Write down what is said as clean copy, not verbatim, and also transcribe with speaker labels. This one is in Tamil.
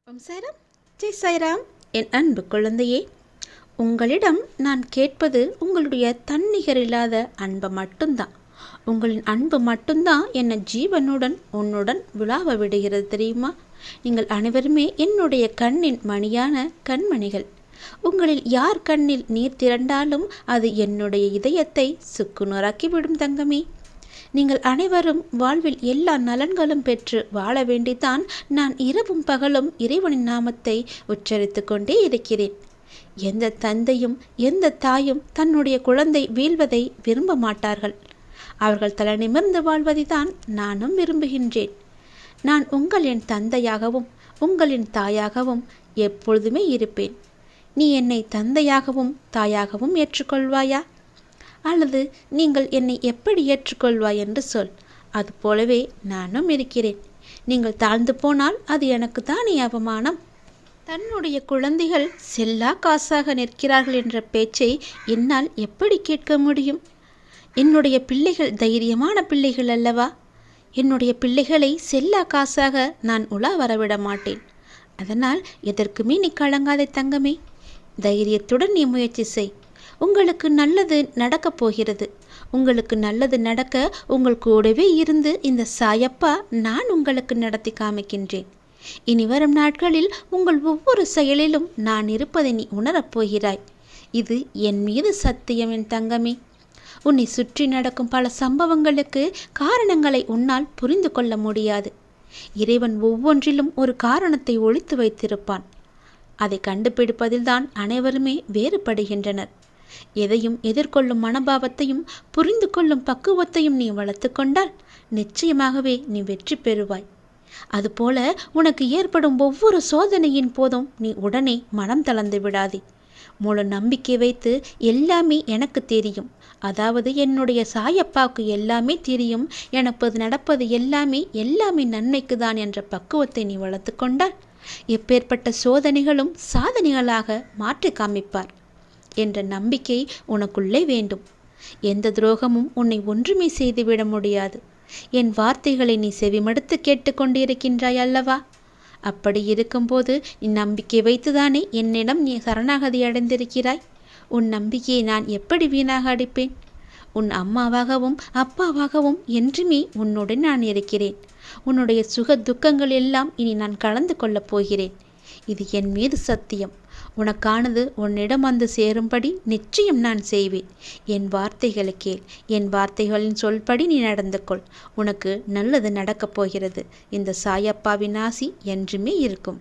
Speaker 1: ஓம் சாய்ராம், ஜெய் சாய்ராம். என் அன்பு குழந்தையே, உங்களிடம் நான் கேட்பது உங்களுடைய தன்னிகரில்லாத அன்பை மட்டும்தான். உங்களின் அன்பு மட்டும்தான் என்னை ஜீவனுடன் உன்னுடன் விழாவ விடுகிறது தெரியுமா? நீங்கள் அனைவருமே என்னுடைய கண்ணின் மணியான கண்மணிகள். உங்களில் யார் கண்ணில் நீர் திரண்டாலும் அது என்னுடைய இதயத்தை சுக்குநூறாக்கிவிடும் தங்கமே. நீங்கள் அனைவரும் வாழ்வில் எல்லா நலன்களும் பெற்று வாழ வேண்டித்தான் நான் இரவும் பகலும் இறைவனின் நாமத்தை உச்சரித்து கொண்டே இருக்கிறேன். எந்த தந்தையும் எந்த தாயும் தன்னுடைய குழந்தை வீழ்வதை விரும்ப மாட்டார்கள். அவர்கள் தலை நிமிர்ந்து வாழ்வதை தான் நானும் விரும்புகின்றேன். நான் உங்களின் தந்தையாகவும் உங்களின் தாயாகவும் எப்பொழுதுமே இருப்பேன். நீ என்னை தந்தையாகவும் தாயாகவும் ஏற்றுக்கொள்வாயா? அல்லது நீங்கள் என்னை எப்படி ஏற்றுக்கொள்வாய் என்று சொல். அதுபோலவே நானும் இருக்கிறேன். நீங்கள் தாழ்ந்து போனால் அது எனக்கு தானே அவமானம். தன்னுடைய குழந்தைகள் செல்லா காசாக நிற்கிறார்கள் என்ற பேச்சை என்னால் எப்படி கேட்க முடியும்? என்னுடைய பிள்ளைகள் தைரியமான பிள்ளைகள் அல்லவா? என்னுடைய பிள்ளைகளை செல்லா காசாக நான் உலா வரவிட மாட்டேன். அதனால் எதற்குமே நீ கலங்காதே தங்கமே. தைரியத்துடன் நீ முயற்சி செய். உங்களுக்கு நல்லது நடக்கப் போகிறது. உங்களுக்கு நல்லது நடக்க உங்கள் கூடவே இருந்து இந்த சாயப்பா நான் உங்களுக்கு நடத்தி காமிக்கின்றேன். இனி வரும் நாட்களில் உங்கள் ஒவ்வொரு செயலிலும் நான் இருப்பதை நீ உணரப்போகிறாய். இது என் மீது சத்தியம் என் தங்கமே. உன்னை சுற்றி நடக்கும் பல சம்பவங்களுக்கு காரணங்களை உன்னால் புரிந்து கொள்ள முடியாது. இறைவன் ஒவ்வொன்றிலும் ஒரு காரணத்தை ஒளித்து வைத்திருப்பான். அதை கண்டுபிடிப்பதில்தான் அனைவருமே வேறுபடுகின்றனர். எதையும் எதிர்கொள்ளும் மனோபாவத்தையும் புரிந்து கொள்ளும் பக்குவத்தையும் நீ வளர்த்து கொண்டால் நிச்சயமாகவே நீ வெற்றி பெறுவாய். அதுபோல உனக்கு ஏற்படும் ஒவ்வொரு சோதனையின் போதும் நீ உடனே மனம் தளர்ந்து விடாதே. முழு நம்பிக்கை வைத்து எல்லாமே எனக்கு தெரியும், அதாவது என்னுடைய சாயப்பாவுக்கு எல்லாமே தெரியும், எனக்கு நடப்பது எல்லாமே நன்மைக்கு தான் என்ற பக்குவத்தை நீ வளர்த்து கொண்டால் எப்பேற்பட்ட சோதனைகளும் சாதனைகளாக மாற்றி காமிப்பார் என்ற நம்பிக்கை உனக்குள்ளே வேண்டும். எந்த துரோகமும் உன்னை ஒன்றுமே செய்துவிட முடியாது. என் வார்த்தைகளை நீ செவிமடுத்து கேட்டுக்கொண்டிருக்கின்றாய் அல்லவா? அப்படி இருக்கும்போது நீ நம்பிக்கை வைத்துதானே என்னிடம் நீ சரணாகதி அடைந்திருக்கிறாய். உன் நம்பிக்கையை நான் எப்படி வீணாக அடிப்பேன்? உன் அம்மாவாகவும் அப்பாவாகவும் என்றுமே உன்னுடன் நான் இருக்கிறேன். உன்னுடைய சுக துக்கங்கள் எல்லாம் இனி நான் கலந்து கொள்ளப் போகிறேன். இது என் மீது சத்தியம். உனக்கானது உன்னிடம் வந்து சேரும்படி நிச்சயம் நான் செய்வேன். என் வார்த்தைகளை கேள். என் வார்த்தைகளின் சொல்படி நீ நடந்து கொள். உனக்கு நல்லது நடக்கப் போகிறது. இந்த சாயப்பாவின் ஆசி என்றுமே இருக்கும்.